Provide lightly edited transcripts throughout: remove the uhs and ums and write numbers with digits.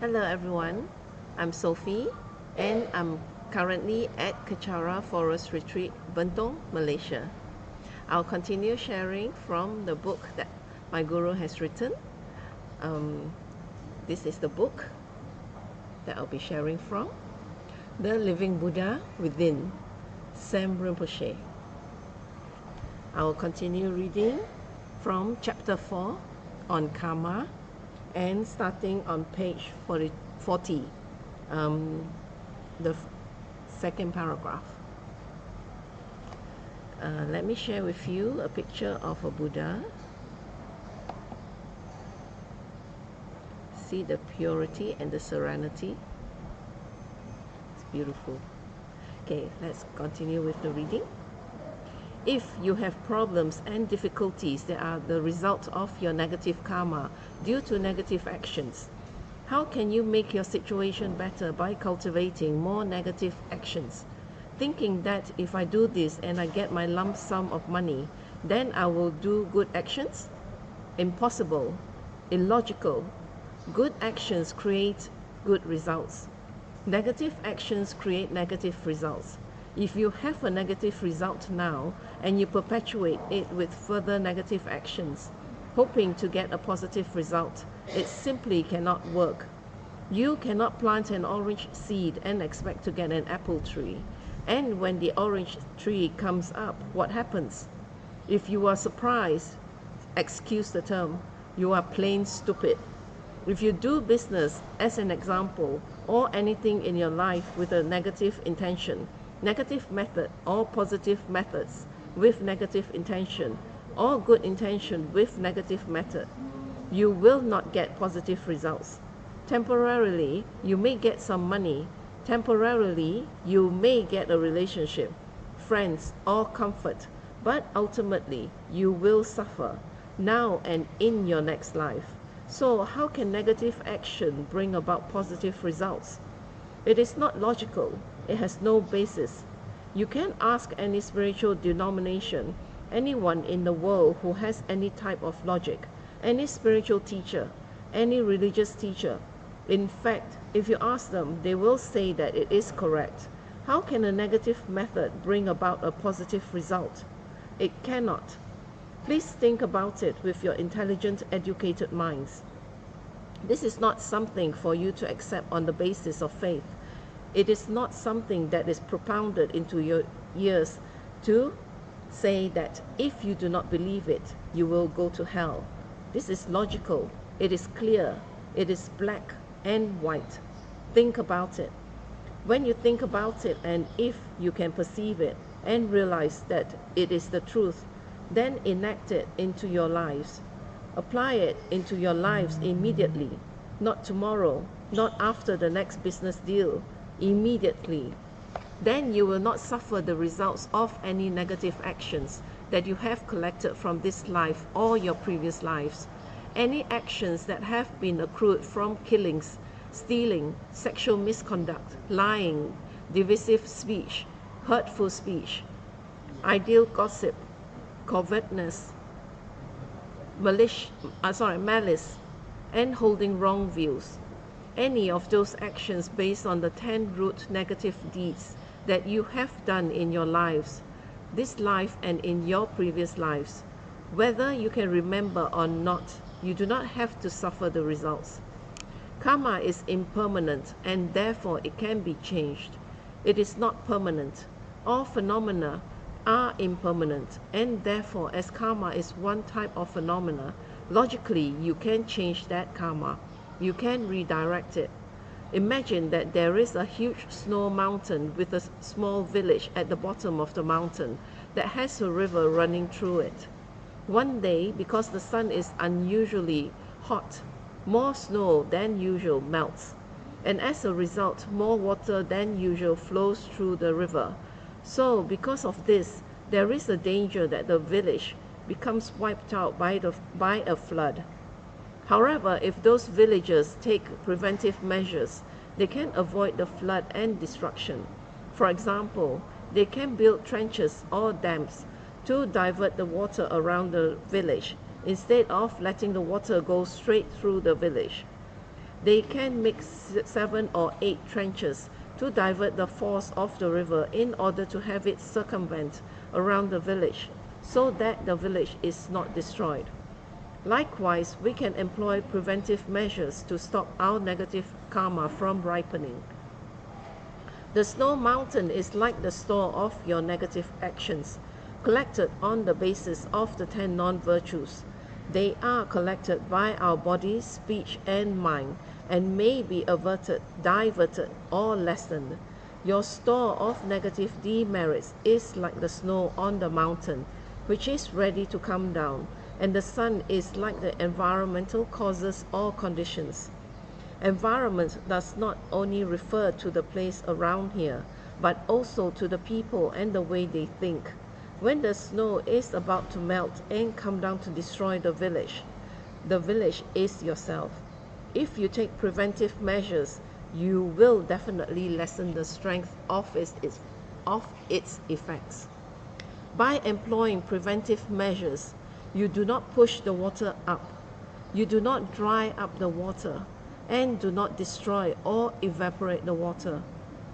Hello everyone, I'm Sophie and I'm currently at Kechara Forest Retreat, Bentong, Malaysia. I'll continue sharing from the book that my guru has written. This is the book that I'll be sharing from, The Living Buddha Within, Sam Rinpoche. I'll continue reading from chapter 4 on karma and starting on page 40, the second paragraph. Let me share with you a picture of a Buddha. See the purity and the serenity. It's beautiful. Okay, let's continue with the reading. If you have problems and difficulties that are the result of your negative karma due to negative actions, how can you make your situation better by cultivating more negative actions? Thinking that if I do this and I get my lump sum of money, then I will do good actions? Impossible, illogical. Good actions create good results. Negative actions create negative results. If you have a negative result now and you perpetuate it with further negative actions, hoping to get a positive result, it simply cannot work. You cannot plant an orange seed and expect to get an apple tree. And when the orange tree comes up, what happens? If you are surprised, excuse the term, you are plain stupid. If you do business, as an example, or anything in your life with a negative intention, negative method or positive methods with negative intention or good intention with negative method, you will not get positive results. Temporarily, you may get some money. Temporarily, you may get a relationship, friends, or comfort, but ultimately, you will suffer now and in your next life. So how can negative action bring about positive results? It is not logical. It has no basis. You can ask any spiritual denomination, anyone in the world who has any type of logic, any spiritual teacher, any religious teacher. In fact, if you ask them, they will say that it is correct. How can a negative method bring about a positive result? It cannot. Please think about it with your intelligent, educated minds. This is not something for you to accept on the basis of faith. It is not something that is propounded into your ears to say that if you do not believe it, you will go to hell. This is logical. It is clear. It is black and white. Think about it. When you think about it, and if you can perceive it and realize that it is the truth, then enact it into your lives. Apply it into your lives immediately, not tomorrow, not after the next business deal, immediately. Then you will not suffer the results of any negative actions that you have collected from this life or your previous lives. Any actions that have been accrued from killings, stealing, sexual misconduct, lying, divisive speech, hurtful speech, idle gossip, covetousness, malice, and holding wrong views. Any of those actions based on the 10 root negative deeds that you have done in your lives, this life and in your previous lives, whether you can remember or not, you do not have to suffer the results. Karma is impermanent and therefore it can be changed. It is not permanent. All phenomena are impermanent, and therefore as karma is one type of phenomena, logically you can change that karma. You can redirect it. Imagine that there is a huge snow mountain with a small village at the bottom of the mountain that has a river running through it. One day, because the sun is unusually hot, more snow than usual melts, and as a result, more water than usual flows through the river. So, because of this, there is a danger that the village becomes wiped out by a flood. However, if those villagers take preventive measures, they can avoid the flood and destruction. For example, they can build trenches or dams to divert the water around the village instead of letting the water go straight through the village. They can make 7 or 8 trenches to divert the force of the river in order to have it circumvent around the village, so that the village is not destroyed. Likewise, we can employ preventive measures to stop our negative karma from ripening. The snow mountain is like the store of your negative actions, collected on the basis of the 10 non-virtues. They are collected by our body, speech, and mind, and may be averted, diverted, or lessened. Your store of negative demerits is like the snow on the mountain, which is ready to come down, and the sun is like the environmental causes or conditions. Environment does not only refer to the place around here, but also to the people and the way they think. When the snow is about to melt and come down to destroy the village is yourself. If you take preventive measures, you will definitely lessen the strength of its effects. By employing preventive measures, you do not push the water up, you do not dry up the water, and do not destroy or evaporate the water.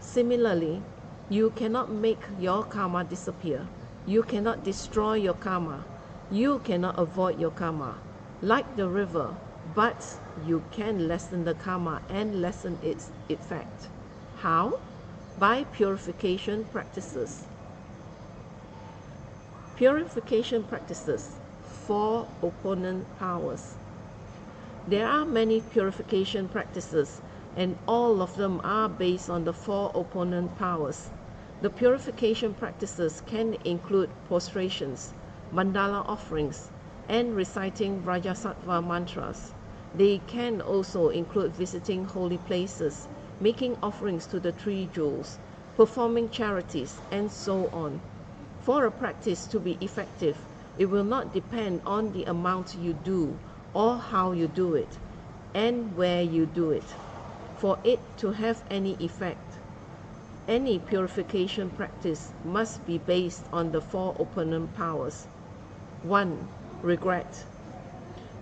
Similarly, you cannot make your karma disappear. You cannot destroy your karma. You cannot avoid your karma, like the river, but you can lessen the karma and lessen its effect. How? By purification practices. Purification practices. 4 opponent powers. There are many purification practices, and all of them are based on the 4 opponent powers. The purification practices can include prostrations, mandala offerings, and reciting Rajasattva mantras. They can also include visiting holy places, making offerings to the 3 jewels, performing charities, and so on. For a practice to be effective, it will not depend on the amount you do or how you do it and where you do it. For it to have any effect, any purification practice must be based on the 4 opponent powers. 1. Regret.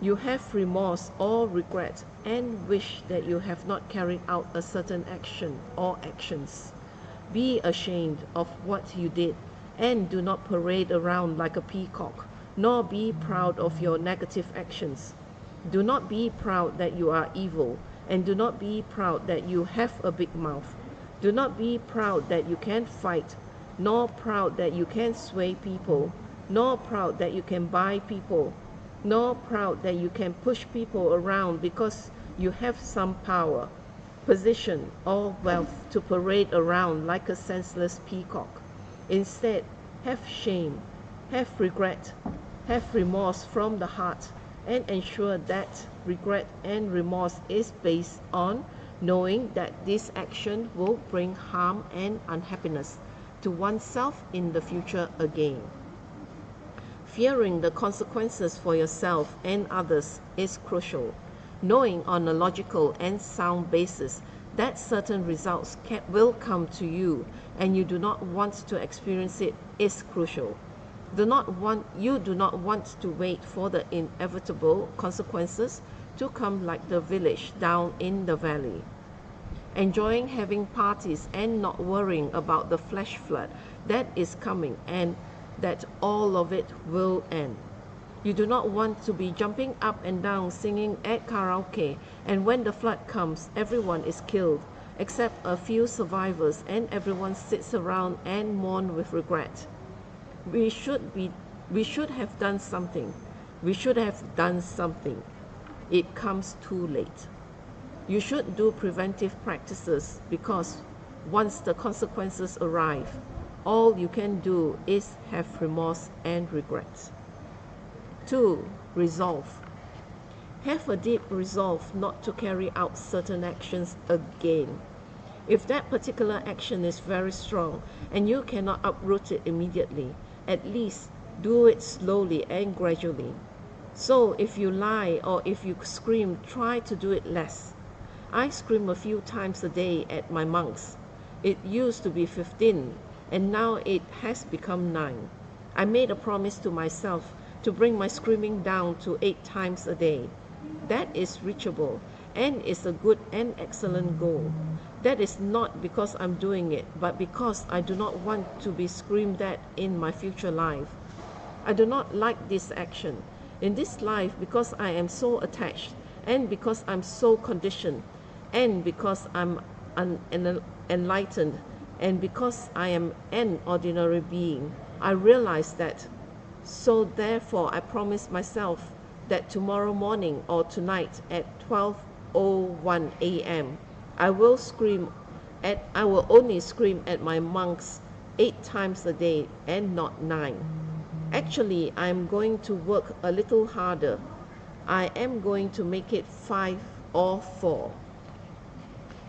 You have remorse or regret and wish that you have not carried out a certain action or actions. Be ashamed of what you did and do not parade around like a peacock, nor be proud of your negative actions. Do not be proud that you are evil, and do not be proud that you have a big mouth. Do not be proud that you can fight, nor proud that you can sway people, nor proud that you can buy people, nor proud that you can push people around because you have some power, position, or wealth to parade around like a senseless peacock. Instead, have shame, have regret, have remorse from the heart, and ensure that regret and remorse is based on knowing that this action will bring harm and unhappiness to oneself in the future again. Fearing the consequences for yourself and others is crucial. Knowing on a logical and sound basis that certain results will come to you and you do not want to experience it is crucial. You do not want to wait for the inevitable consequences to come like the village down in the valley. Enjoying having parties and not worrying about the flash flood that is coming and that all of it will end. You do not want to be jumping up and down singing at karaoke, and when the flood comes, everyone is killed except a few survivors and everyone sits around and mourn with regret. We should have done something. We should have done something. It comes too late. You should do preventive practices because once the consequences arrive, all you can do is have remorse and regret. 2. Resolve. Have a deep resolve not to carry out certain actions again. If that particular action is very strong and you cannot uproot it immediately, at least do it slowly and gradually. So if you lie or if you scream, try to do it less. I scream a few times a day at my monks. It used to be 15 and now it has become 9. I made a promise to myself to bring my screaming down to 8 times a day. That is reachable and it's a good and excellent goal. That is not because I'm doing it, but because I do not want to be screamed at in my future life. I do not like this action in this life because I am so attached, and because I'm so conditioned, and because I'm enlightened, and because I am an ordinary being. I realize that. So therefore I promise myself that tomorrow morning or tonight at 12:01 a.m. I will only scream at my monks 8 times a day and not 9. Actually, I'm going to work a little harder. I am going to make it 5 or 4.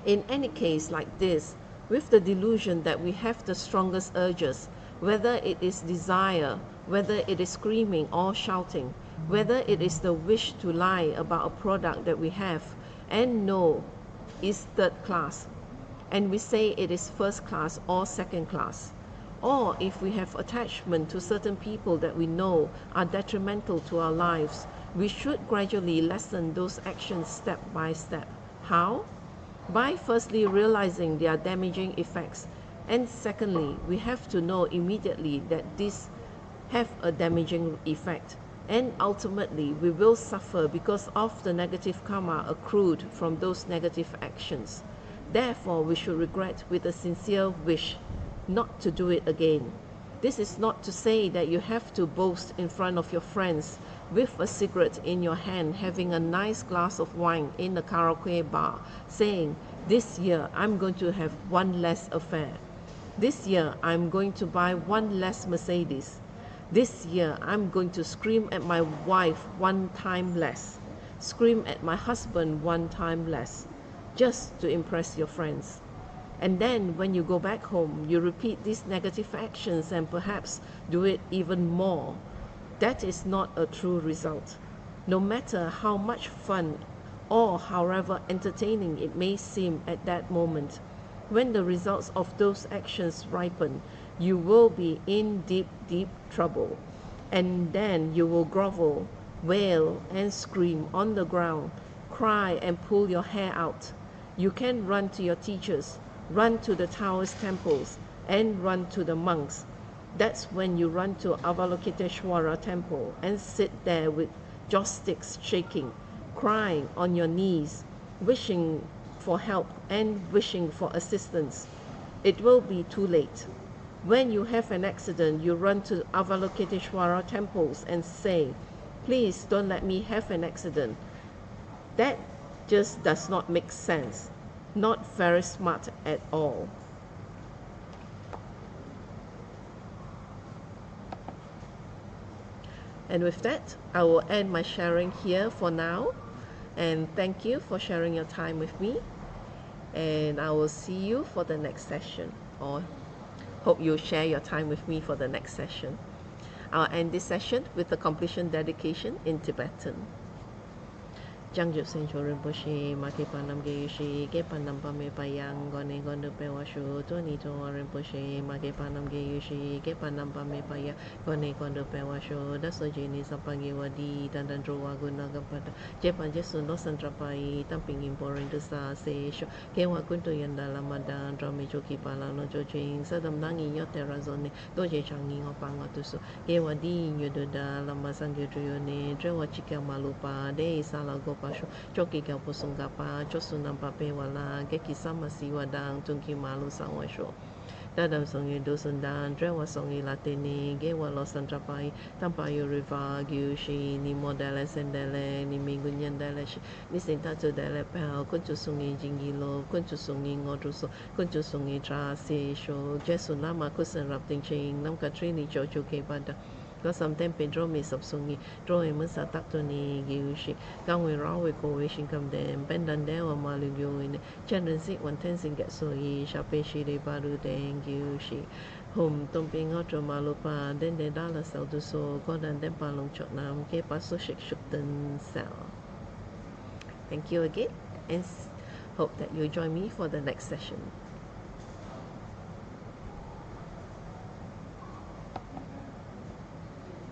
In any case like this, with the delusion that we have the strongest urges, whether it is desire, whether it is screaming or shouting, whether it is the wish to lie about a product that we have and know is third class, and we say it is first class or second class, or if we have attachment to certain people that we know are detrimental to our lives, we should gradually lessen those actions step by step. How? By firstly realizing their damaging effects, and secondly, we have to know immediately that these have a damaging effect, and ultimately we will suffer because of the negative karma accrued from those negative actions. Therefore, we should regret with a sincere wish not to do it again. This is not to say that you have to boast in front of your friends with a cigarette in your hand, having a nice glass of wine in the karaoke bar, saying, "This year I'm going to have one less affair. This year I'm going to buy one less Mercedes. This year I'm going to scream at my wife one time less, scream at my husband one time less," just to impress your friends. And then when you go back home, you repeat these negative actions and perhaps do it even more. That is not a true result. No matter how much fun or however entertaining it may seem at that moment, when the results of those actions ripen, you will be in deep, deep trouble. And then you will grovel, wail, and scream on the ground, cry and pull your hair out. You can run to your teachers, run to the Taoist temples, and run to the monks. That's when you run to Avalokiteshvara temple and sit there with joysticks shaking, crying on your knees, wishing for help and wishing for assistance. It will be too late. When you have an accident, you run to Avalokiteshvara temples and say, "Please don't let me have an accident." That just does not make sense. Not very smart at all. And with that, I will end my sharing here for now. And thank you for sharing your time with me. And I will see you for the next session, or hope you'll share your time with me for the next session. I'll end this session with the completion dedication in Tibetan. Jangjub Sencho Rinpoche, Maki Panam Geyushi, Ge Panam Pame Payang, Gone Gondo Pewashu, Toni Toa Rinpoche, Maki Panam Geyushi, Ge Panam Pame Payang, Gone Gondo Pewashu, Daso Jini Sampangi Wadi, Dandandro Waguna Gapada, Jepan Jesu no Santrapai, Tamping Imporin to Sa Sesho, Kewa Kunto Yandala Madan, Drami Joki Palano Jojing, Sadam Nangi Yoterazone, Doje Changi Opangatuso, Kewa Di Yududa, Lama Sangidrione, Drewa Chika Malupa, De Salago. Pasho choki ka pusungapa chosunam pape wala geki sama siwadang tungki malu sawasho dadam songi dosundan drewa songi latini ge walo santrapai tampayo riva gyushi ni modele sendele ni mingunyan dele ni sintatu dele pel kunchu songi jingilo kunchu songi ngodruso kunchu songi trasi sho jesunama kusen rapting ching nam katrini chocho ke pada có some tem pedro mi sập sungi rồi mới sa tắc to ni giushi gang we raw we go we shin kam dem bendan de wa ma lu yo ne chen si one ten sing get so yi sha pe shi de ba lu den giushi hom tom pi ngo tro ma lu pa den de da la sao du so ko dan dem pa long chot nam ke pa so shik shuk den sao. Thank you again and hope that you join me for the next session.